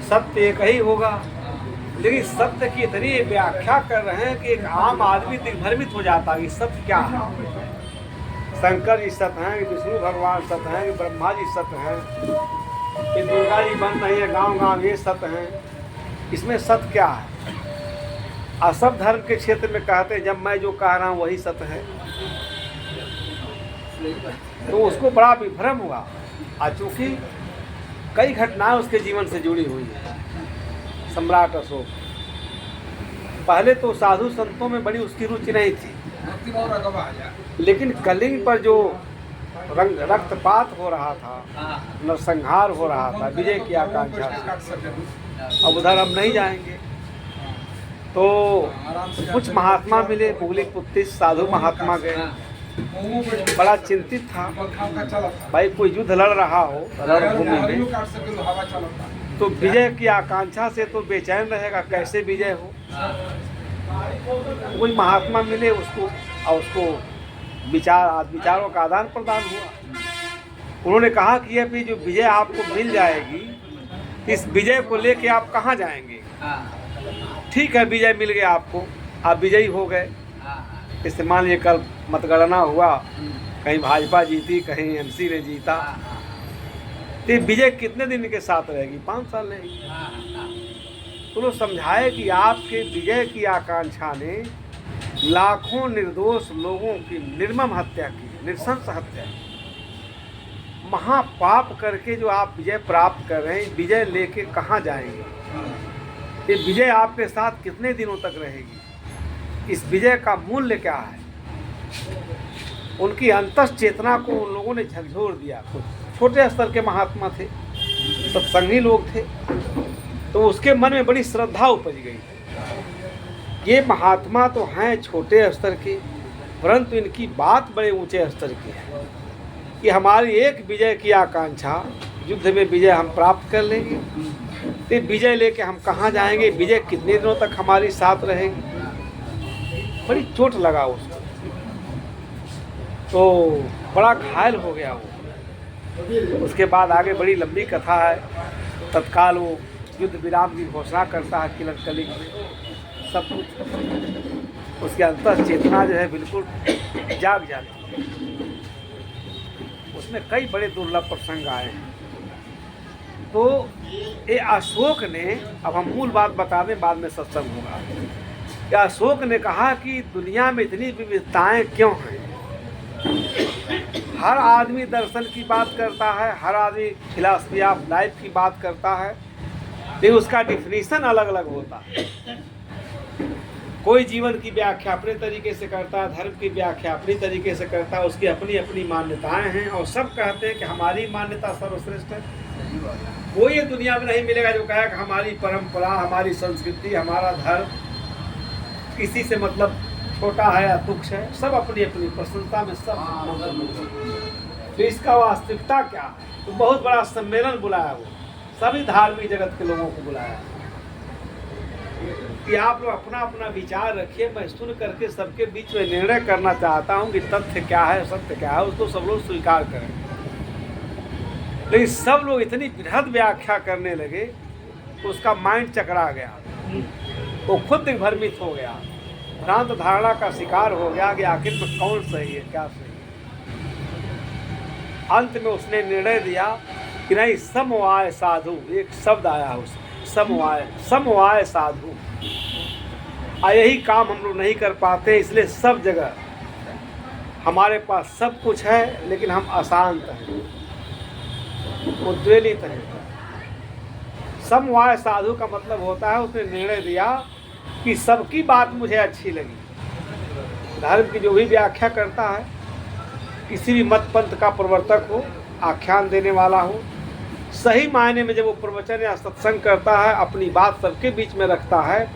सत्य एक ही होगा, लेकिन सत्य की इतनी व्याख्या कर रहे हैं कि एक आम आदमी दिग्भ्रमित हो जाता है कि सत्य क्या है। शंकर जी सत्य हैं कि विष्णु भगवान सत्य हैं कि ब्रह्मा जी सत्य हैं कि दुर्गा जी बन रही है गांव गांव, ये सत्य हैं। इसमें सत्य क्या है? असत धर्म के क्षेत्र में कहते हैं जब मैं जो कह रहा हूँ वही सत्य है, तो उसको बड़ा विभ्रम हुआ। चूँकि कई घटनाएं उसके जीवन से जुड़ी हुई है। सम्राट अशोक पहले तो साधु संतों में बड़ी उसकी रुचि नहीं थी, लेकिन कलिंग पर जो रक्तपात हो रहा था, नरसंहार हो रहा था विजय की आकांक्षा से, अब उधर हम नहीं जाएंगे। तो कुछ महात्मा मिले, पुगलिपुत्ती साधु महात्मा गए, बड़ा चिंतित था भाई कोई युद्ध लड़ रहा हो रणभूमि में तो विजय की आकांक्षा से तो बेचैन रहेगा, कैसे विजय हो। कोई महात्मा मिले उसको और उसको विचारों का आदान प्रदान हुआ। उन्होंने कहा कि ये भी जो विजय आपको मिल जाएगी, इस विजय को लेके आप कहाँ जाएंगे। ठीक है, विजय मिल गया आपको, आप विजयी हो गए। इससे मान लीजिए कल मतगणना हुआ, कहीं भाजपा जीती कहीं एमसी ने जीता, तो विजय कितने दिन के साथ रहेगी? 5 साल रहेगी। तो लोग समझाए कि आपके विजय की आकांक्षा ने लाखों निर्दोष लोगों की निर्मम हत्या की, नृशंस हत्या की। महापाप करके जो आप विजय प्राप्त कर रहे हैं, विजय लेके कहाँ जाएंगे? ये विजय आपके साथ कितने दिनों तक रहेगी? इस विजय का मूल्य क्या है? उनकी अंतस चेतना को उन लोगों ने झकझोर दिया। कुछ छोटे स्तर के महात्मा थे, सत्संगी लोग थे, तो उसके मन में बड़ी श्रद्धा उपज गई। ये महात्मा तो हैं छोटे स्तर के, परंतु इनकी बात बड़े ऊंचे स्तर की है कि हमारी एक विजय की आकांक्षा, युद्ध में विजय हम प्राप्त कर लेंगे, तो विजय लेके हम कहाँ जाएंगे? विजय कितने दिनों तक हमारी साथ रहेगी? बड़ी चोट लगा उसको, तो बड़ा घायल हो गया वो। उसके बाद आगे बड़ी लंबी कथा है। तत्काल वो युद्ध विराम की घोषणा करता है कलिंग में, सब कुछ उसके अंतर चेतना जो है बिल्कुल जाग जाती है। उसमें कई बड़े दुर्लभ प्रसंग आए हैं। तो ये अशोक ने, अब हम मूल बात बता दें, बाद में सत्संग होगा। कि अशोक ने कहा कि दुनिया में इतनी विविधताएं क्यों हैं? हर आदमी दर्शन की बात करता है, हर आदमी फिलॉसफी ऑफ लाइफ की बात करता है, लेकिन उसका डिफिनीशन अलग अलग होता है। कोई जीवन की व्याख्या अपने तरीके से करता है, धर्म की व्याख्या अपनी तरीके से करता है, उसकी अपनी अपनी मान्यताएं हैं, और सब कहते हैं कि हमारी मान्यता सर्वश्रेष्ठ है। कोई ये दुनिया में नहीं मिलेगा जो कहे कि हमारी परंपरा, हमारी संस्कृति, हमारा धर्म किसी से मतलब छोटा है या तुच्छ है। सब अपनी अपनी प्रसन्नता में सब। तो इसका वास्तविकता क्या है? तो बहुत बड़ा सम्मेलन बुलाया, वो सभी धार्मिक जगत के लोगों को बुलाया कि आप लोग अपना अपना विचार रखिए, मैं सुन करके सबके बीच में निर्णय करना चाहता हूँ कि तथ्य क्या है, सत्य क्या है, उसको सब लोग स्वीकार करें। लेकिन सब लोग इतनी बृहद व्याख्या करने लगे, उसका माइंड चकरा गया, वो खुद दिग्भ्रमित हो गया, भ्रांत धारणा का शिकार हो गया कि आखिर में कौन सही है, क्या सही है। अंत में उसने निर्णय दिया कि नहीं, समवाय साधु, एक शब्द आया उसमें, समवाय साधु। यही काम हम लोग नहीं कर पाते, इसलिए सब जगह हमारे पास सब कुछ है, लेकिन हम अशांत हैं, उद्वेलित हैं। समवाय साधु का मतलब होता है, उसने निर्णय दिया कि सबकी बात मुझे अच्छी लगी। धर्म की जो भी व्याख्या करता है, किसी भी मत पंथ का प्रवर्तक हो, आख्यान देने वाला हो, सही मायने में जब वो प्रवचन या सत्संग करता है, अपनी बात सबके बीच में रखता है,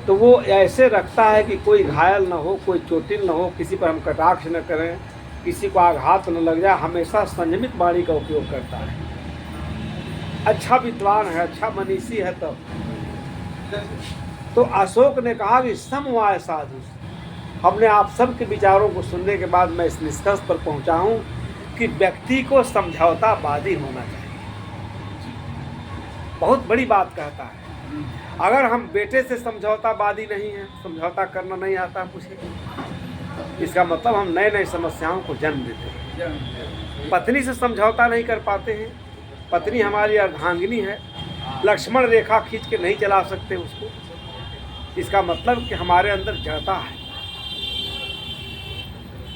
तो वो ऐसे रखता है कि कोई घायल न हो, कोई चोटिल न हो, किसी पर हम कटाक्ष न करें, किसी को आघात न लग जाए। हमेशा संयमित वाणी का उपयोग करता है। अच्छा विद्वान है, अच्छा मनीषी है। तो अशोक ने कहा कि समवाय साधु। हमने आप सबके विचारों को सुनने के बाद मैं इस निष्कर्ष पर पहुंचा हूं कि व्यक्ति को समझौतावादी होना चाहिए। बहुत बड़ी बात कहता है। अगर हम बेटे से समझौतावादी नहीं हैं, समझौता करना नहीं आता मुझे, इसका मतलब हम नए नए समस्याओं को जन्म देते हैं। पत्नी से समझौता नहीं कर पाते हैं, पत्नी हमारी अर्धांगिनी है, लक्ष्मण रेखा खींच के नहीं चला सकते उसको, इसका मतलब कि हमारे अंदर जड़ता है।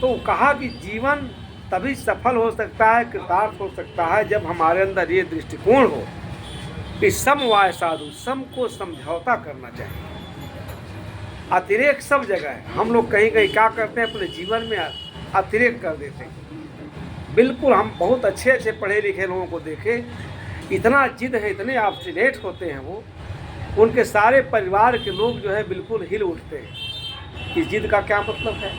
तो कहा कि जीवन तभी सफल हो सकता है, कृतार्थ हो सकता है, जब हमारे अंदर ये दृष्टिकोण हो कि समवाय साधु, सम को समझौता करना चाहिए। अतिरेक सब जगह है। हम लोग कहीं कहीं क्या करते हैं, अपने जीवन में अतिरेक कर देते हैं। बिल्कुल, हम बहुत अच्छे अच्छे पढ़े लिखे लोगों को देखें, इतना जिद है, इतने ऑब्स्टिनेट होते हैं वो, उनके सारे परिवार के लोग जो है बिल्कुल हिल उठते हैं। इस जिद का क्या मतलब है?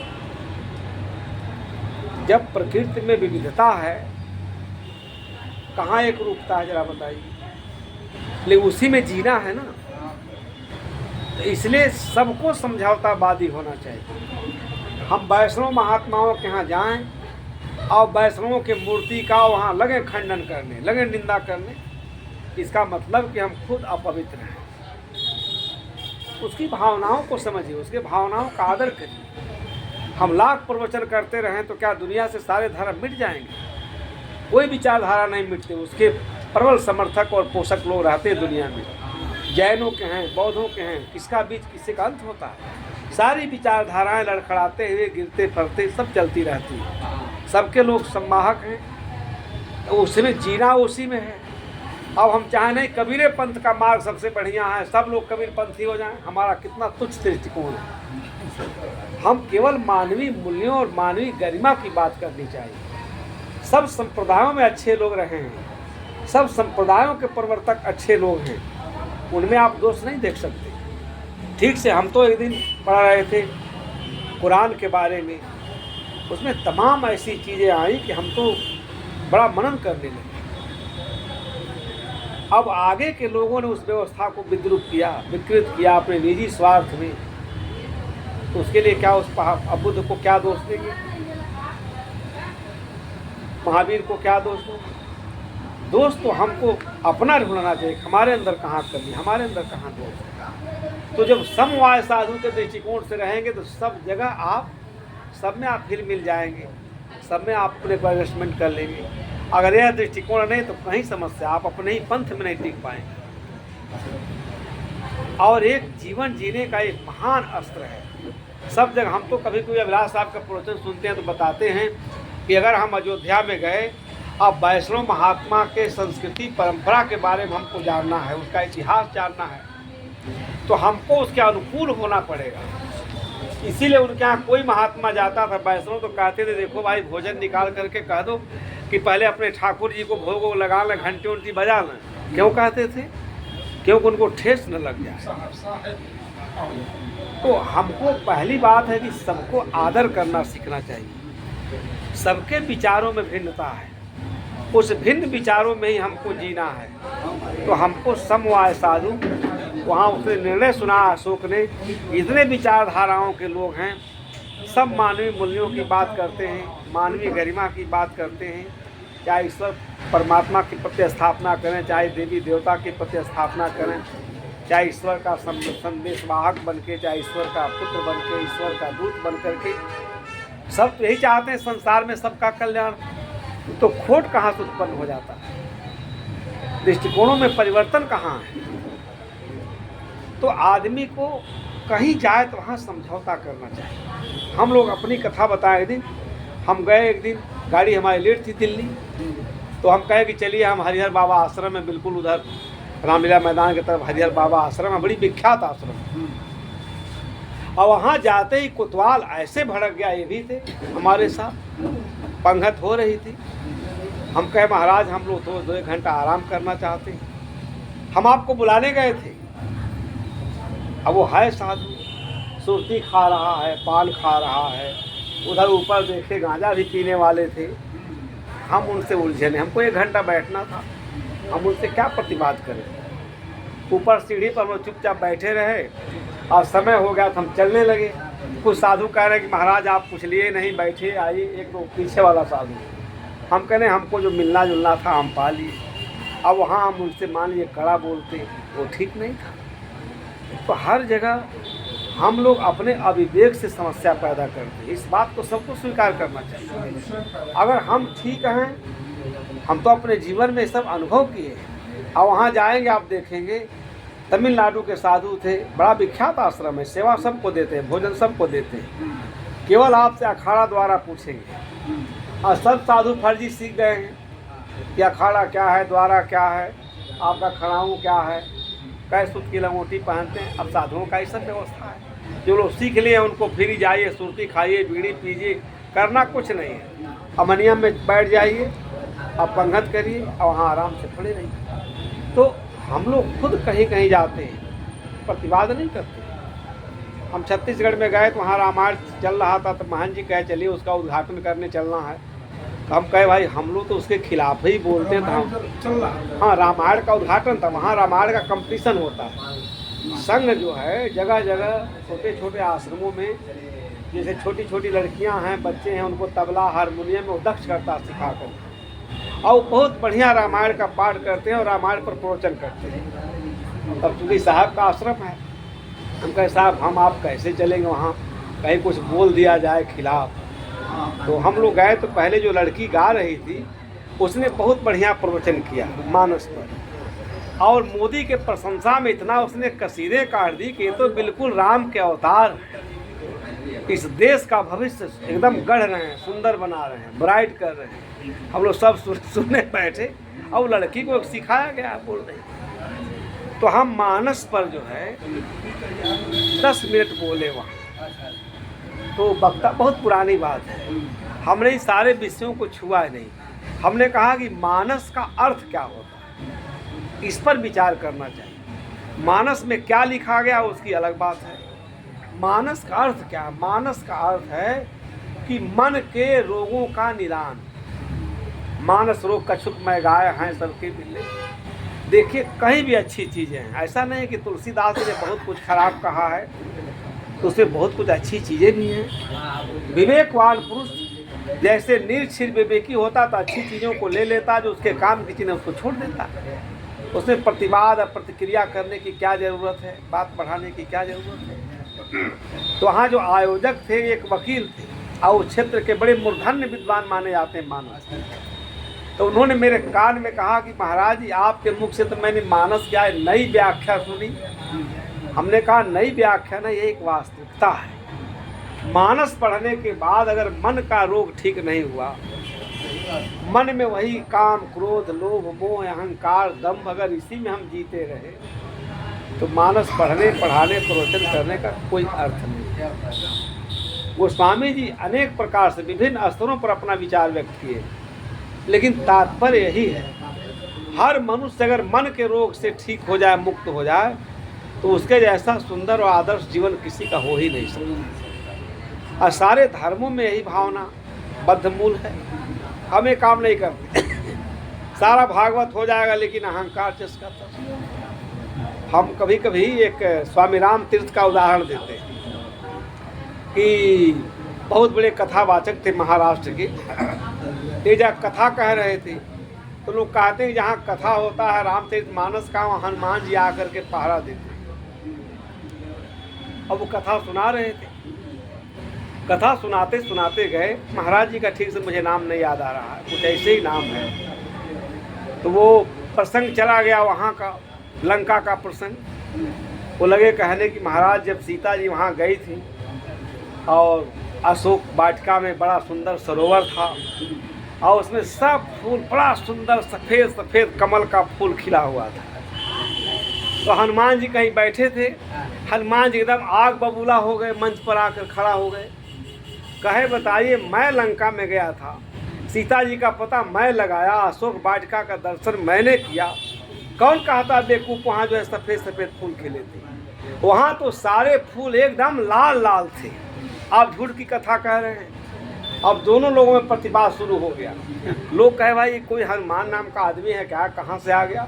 जब प्रकृति में विविधता है, कहाँ एक रूपता है, जरा बताइए। लेकिन उसी में जीना है ना, तो इसलिए सबको समझौतावादी होना चाहिए। हम वैष्णव महात्माओं के यहाँ जाएं और वैष्णवों के मूर्ति का वहाँ लगे खंडन करने, लगे निंदा करने, इसका मतलब कि हम खुद अपवित्र हैं। उसकी भावनाओं को समझिए, उसके भावनाओं का आदर करिए। हम लाख प्रवचन करते रहें तो क्या दुनिया से सारे धर्म मिट जाएंगे? कोई विचारधारा नहीं मिटते, उसके प्रबल समर्थक और पोषक लोग रहते हैं दुनिया में। जैनों के हैं, बौद्धों के हैं, किसका बीच किससे का अंत होता है? सारी विचारधाराएं लड़खड़ाते हुए, गिरते फरते सब चलती रहती है। सबके लोग सम्माहक हैं, तो उसमें जीना उसी में है। अब हम चाहे नहीं कबीरे पंथ का मार्ग सबसे बढ़िया है, सब लोग कबीर पंथी हो जाएं, हमारा कितना तुच्छ दृष्टिकोण है। हम केवल मानवीय मूल्यों और मानवीय गरिमा की बात करनी चाहिए। सब संप्रदायों में अच्छे लोग रहे हैं, सब संप्रदायों के प्रवर्तक अच्छे लोग हैं, उनमें आप दोष नहीं देख सकते। ठीक से हम तो एक दिन पढ़ रहे थे कुरान के बारे में, उसमें तमाम ऐसी चीज़ें आई कि हम तो बड़ा मनन करने लगे। अब आगे के लोगों ने उस व्यवस्था को विद्रूप किया, विकृत किया अपने निजी स्वार्थ में, तो उसके लिए क्या उस बुद्ध को क्या दोष देंगे, महावीर को क्या दोष देंगे? दोष तो हमको अपना ढूंढना चाहिए, हमारे अंदर कहाँ कमी, हमारे अंदर कहाँ दोष है। तो जब समवाय साधु के दृष्टिकोण से रहेंगे तो सब जगह आप, सब में आप हिल मिल जाएंगे, सब में आप अपने को एडजस्टमेंट कर लेंगे। अगर यह दृष्टिकोण नहीं तो कहीं समस्या, आप अपने ही पंथ में नहीं टिक पाएंगे। और एक जीवन जीने का एक महान अस्त्र है। सब जगह हम तो कभी कोई अभिलाष साहब का प्रवचन सुनते हैं तो बताते हैं कि अगर हम अयोध्या में गए, अब वैष्णव महात्मा के संस्कृति परंपरा के बारे में हमको जानना है, उसका इतिहास जानना है, तो हमको उसके अनुकूल होना पड़ेगा। इसीलिए उनके यहाँ कोई महात्मा जाता था वैष्णव तो कहते थे, देखो भाई भोजन निकाल करके कह दो कि पहले अपने ठाकुर जी को भोग लगा लें, घंटी उंटी बजा लें। क्यों कहते थे? क्योंकि उनको ठेस न लग जाए। तो हमको पहली बात है कि सबको आदर करना सीखना चाहिए। सबके विचारों में भिन्नता है, उस भिन्न विचारों में ही हमको जीना है। तो हमको समवाय साधु, वहाँ उसने निर्णय सुना अशोक ने, इतने विचारधाराओं के लोग हैं, सब मानवीय मूल्यों की बात करते हैं, मानवीय गरिमा की बात करते हैं, चाहे ईश्वर परमात्मा की प्रतिस्थापना करें, चाहे देवी देवता की प्रतिस्थापना करें, चाहे ईश्वर का संदेशवाहक बन के, चाहे ईश्वर का पुत्र बन के, ईश्वर का दूत बन करके, सब तो यही चाहते हैं संसार में सबका कल्याण। तो खोट कहाँ से उत्पन्न हो जाता है? दृष्टिकोणों में परिवर्तन कहाँ है? तो आदमी को कहीं जाए तो वहाँ समझौता करना चाहिए। हम लोग अपनी कथा बताएं। एक दिन हम गए, एक दिन गाड़ी हमारी लेट थी दिल्ली, तो हम कहे कि चलिए हम हरिहर बाबा आश्रम में, बिल्कुल उधर रामलीला मैदान की तरफ हरिहर बाबा आश्रम है, बड़ी विख्यात आश्रम। और वहाँ जाते ही कोतवाल ऐसे भड़क गया, ये भी थे हमारे साथ, पंगत हो रही थी। हम कहे महाराज हम लोग तो 2 घंटा आराम करना चाहते हैं, हम आपको बुलाने गए थे। अब वो है साधु, सुरती खा रहा है, पान खा रहा है, उधर ऊपर देखे गांजा भी पीने वाले थे। हम उनसे उलझे नहीं, हमको 1 घंटा बैठना था, हम उनसे क्या प्रतिवाद करें। ऊपर सीढ़ी पर हम लोग चुपचाप बैठे रहे और समय हो गया तो हम चलने लगे। कुछ साधु कह रहे कि महाराज आप पूछ लिए नहीं, बैठे आइए। एक तो पीछे वाला साधु, हम कह रहे हमको जो मिलना जुलना था हम पा लिए। अब वहाँ हम उनसे मान लीजिए कड़ा बोलते, वो ठीक नहीं था। तो हर जगह हम लोग अपने अविवेक से समस्या पैदा करते हैं। इस बात को सबको स्वीकार करना चाहिए। अगर हम ठीक हैं, हम तो अपने जीवन में सब अनुभव किए हैं। अब वहाँ जाएंगे, आप देखेंगे तमिलनाडु के साधु थे, बड़ा विख्यात आश्रम है, सेवा सबको देते हैं, भोजन सबको देते हैं। केवल आपसे अखाड़ा द्वारा पूछेंगे। और सब साधु फर्जी सीख गए हैं कि अखाड़ा क्या है, द्वारा क्या है, आपका खड़ाऊ क्या है, कै सूत की लंगोटी पहनते हैं। अब साधुओं का ही सब व्यवस्था है। जो लोग सीख लिए उनको फिर जाइए, सुरती खाइए, बीड़ी पीजिए, करना कुछ नहीं है। अमनियम में बैठ जाइए, अब पंगत करिए और वहाँ आराम से पड़े रहिए। तो हम लोग खुद कहीं कहीं जाते हैं, प्रतिवाद नहीं करते। हम छत्तीसगढ़ में गए तो वहाँ रामायण चल रहा था, तो महंत जी कहे चलिए उसका उद्घाटन करने चलना है। तो हम कहे भाई हम लोग तो उसके खिलाफ ही बोलते थे। हाँ, रामायण का उद्घाटन था, वहाँ रामायण का कंपटीशन होता है। संघ जो है जगह जगह छोटे छोटे आश्रमों में, जैसे छोटी छोटी लड़कियां हैं, बच्चे हैं, उनको तबला हारमोनियम में दक्ष करता सिखाकर, और बहुत बढ़िया रामायण का पाठ करते हैं और रामायण पर प्रवचन करते हैं। तब चूँकि साहब का आश्रम है, हम कहे साहब हम आप कैसे चलेंगे वहाँ, कहीं कुछ बोल दिया जाए खिलाफ। तो हम लोग गए तो पहले जो लड़की गा रही थी उसने बहुत बढ़िया प्रवचन किया मानस पर, और मोदी के प्रशंसा में इतना उसने कसीदे काट दी कि ये तो बिल्कुल राम के अवतार, इस देश का भविष्य एकदम गढ़ रहे हैं, सुंदर बना रहे हैं, ब्राइट कर रहे हैं। हम लोग सब सुनने बैठे और लड़की को सिखाया गया बोल रही। तो हम मानस पर जो है 10 मिनट बोले वहाँ, तो वक्ता बहुत पुरानी बात है, हमने इन सारे विषयों को छुआ नहीं। हमने कहा कि मानस का अर्थ क्या होता है, इस पर विचार करना चाहिए। मानस में क्या लिखा गया उसकी अलग बात है। मानस का अर्थ क्या है? मानस का अर्थ है कि मन के रोगों का निदान। मानस रोग कछुक मैं गाय हैं सबके मिले। देखिए कहीं भी अच्छी चीज़ें हैं, ऐसा नहीं है कि तुलसीदास ने बहुत कुछ खराब कहा है, तो उसमें बहुत कुछ अच्छी चीज़ें भी हैं। विवेकवान पुरुष जैसे निर्क्षीर विवेकी होता तो अच्छी चीज़ों को ले लेता, जो उसके काम की चीज़ें उसको छोड़ देता। उसमें प्रतिवाद और प्रतिक्रिया करने की क्या ज़रूरत है, बात बढ़ाने की क्या ज़रूरत है। तो वहाँ जो आयोजक थे एक वकील थे और उस क्षेत्र के बड़े मूर्धन्य विद्वान माने जाते हैं मानस। तो उन्होंने मेरे कान में कहा कि महाराज जी आपके मुख से तो मैंने मानस क्या है नई व्याख्या सुनी। हमने कहा नई व्याख्या नहीं, ये एक वास्तविकता है। मानस पढ़ने के बाद अगर मन का रोग ठीक नहीं हुआ, मन में वही काम क्रोध लोभ मोह अहंकार दम्भ, अगर इसी में हम जीते रहे तो मानस पढ़ने पढ़ाने प्रवचन करने का कोई अर्थ नहीं। गोस्वामी जी अनेक प्रकार से विभिन्न स्तरों पर अपना विचार व्यक्त किए, लेकिन तात्पर्य यही है, हर मनुष्य अगर मन के रोग से ठीक हो जाए, मुक्त हो जाए, तो उसके जैसा सुंदर और आदर्श जीवन किसी का हो ही नहीं सकता। और सारे धर्मों में यही भावना बद्धमूल है। हम ये काम नहीं करते। सारा भागवत हो जाएगा लेकिन अहंकार चस्का था। हम कभी कभी एक स्वामी राम तीर्थ का उदाहरण देते हैं कि बहुत बड़े कथावाचक थे महाराष्ट्र के। ये जब कथा कह रहे थे तो लोग कहते हैं जहाँ कथा होता है रामचरित मानस का, वहाँ हनुमान जी आकर के पहरा देते। अब वो कथा सुना रहे थे, कथा सुनाते सुनाते गए, महाराज जी का ठीक से मुझे नाम नहीं याद आ रहा है, कुछ ऐसे ही नाम है। तो वो प्रसंग चला गया वहाँ का, लंका का प्रसंग। वो लगे कहने कि महाराज जब सीता जी वहाँ गई थी और अशोक वाटिका में बड़ा सुंदर सरोवर था और उसमें सब फूल बड़ा सुंदर सफ़ेद सफ़ेद कमल का फूल खिला हुआ था। तो हनुमान जी कहीं बैठे थे, हनुमान जी एकदम आग बबूला हो गए, मंच पर आकर खड़ा हो गए। कहे बताइए मैं लंका में गया था, सीता जी का पता मैं लगाया, अशोक वाटिका का दर्शन मैंने किया, कौन कहता बेवकूफ़ वहाँ जो है सफ़ेद सफ़ेद फूल खिले थे। वहाँ तो सारे फूल एकदम लाल लाल थे। आप झूठ की कथा कह रहे हैं। अब दोनों लोगों में प्रतिवाद शुरू हो गया। लोग कहे भाई कोई हनुमान नाम का आदमी है क्या, कहाँ से आ गया।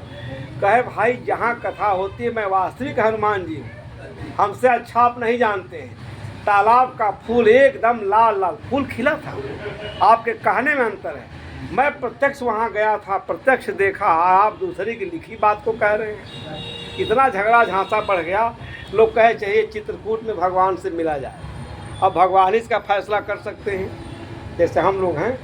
कहे भाई जहाँ कथा होती है मैं वास्तविक हनुमान जी हूँ, हमसे अच्छा आप नहीं जानते हैं। तालाब का फूल एकदम लाल लाल फूल खिला था, आपके कहने में अंतर है। मैं प्रत्यक्ष वहाँ गया था, प्रत्यक्ष देखा, आप दूसरे की लिखी बात को कह रहे हैं। इतना झगड़ा झांसा बढ़ गया, लोग कहे चाहिए चित्रकूट में भगवान से मिला जाए। अब भगवान ही इसका फैसला कर सकते हैं। जैसे हम लोग हैं,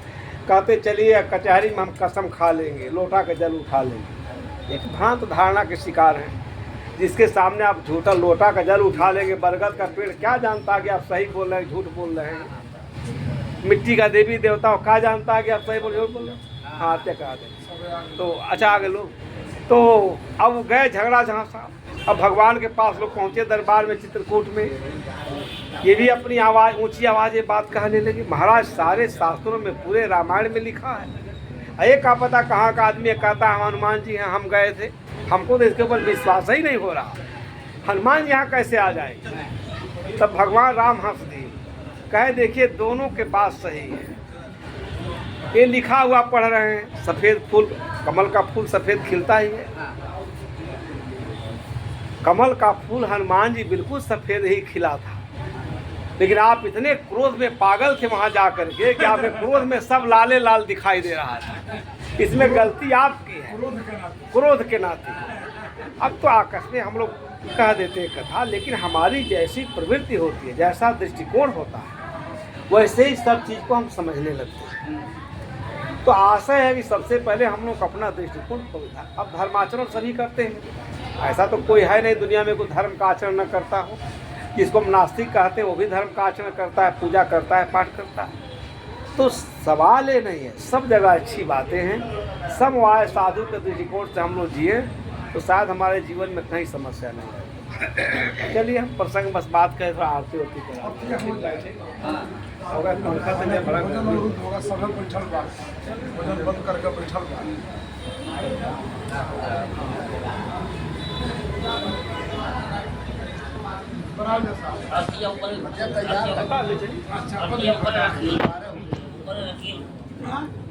कहते चलिए कचहरी में हम कसम खा लेंगे, लोटा का जल उठा लेंगे। एक भ्रांत धारणा के शिकार हैं, जिसके सामने आप झूठा लोटा का जल उठा लेंगे। बरगद का पेड़ क्या जानता कि आप सही बोल रहे हैं झूठ बोल रहे हैं? मिट्टी का देवी देवता हो क्या जानता है कि आप सही बोल झूठ बोल रहे हैं? हाँ हत्या करा दें। तो अच्छा आगे लोग तो अब गए झगड़ा झांसा। अब भगवान के पास लोग पहुँचे दरबार में चित्रकूट में। ये भी अपनी आवाज़ ऊंची आवाज़ ये बात कहने लगी, महाराज सारे शास्त्रों में पूरे रामायण में लिखा है। एक का पता कहाँ का आदमी कहता है हम हनुमान जी हैं, हम गए थे, हमको तो इसके ऊपर विश्वास ही नहीं हो रहा, हनुमान जी यहाँ कैसे आ जाएंगे? तब भगवान राम हंस दिए, कहे देखिए दोनों के बात सही है। ये लिखा हुआ पढ़ रहे हैं, सफ़ेद फूल, कमल का फूल सफ़ेद खिलता ही है। कमल का फूल हनुमान जी बिल्कुल सफ़ेद ही खिला था, लेकिन आप इतने क्रोध में पागल थे वहाँ जा कर के कि आपके क्रोध में सब लाले लाल दिखाई दे रहा था। इसमें गलती आपकी है, क्रोध के नाते। अब तो आकस्मिक में हम लोग कह देते हैं कथा, लेकिन हमारी जैसी प्रवृत्ति होती है, जैसा दृष्टिकोण होता है, वैसे ही सब चीज़ को हम समझने लगते हैं। तो आशा है कि सबसे पहले हम लोग अपना दृष्टिकोण खोलता। अब धर्माचरण सभी करते हैं, ऐसा तो कोई है नहीं दुनिया में कोई धर्म का आचरण न करता हो। जिसको हम नास्तिक कहते हैं वो भी धर्म का आचरण करता है, पूजा करता है, पाठ करता है। तो सवाल ये नहीं है, सब जगह अच्छी बातें हैं, समवाय साधु के दृष्टिकोण से हम लोग जिए तो शायद हमारे जीवन में कहीं समस्या नहीं है। चलिए हम प्रसंग बस बात करें, थोड़ा आरती होती ऊपर रखिए।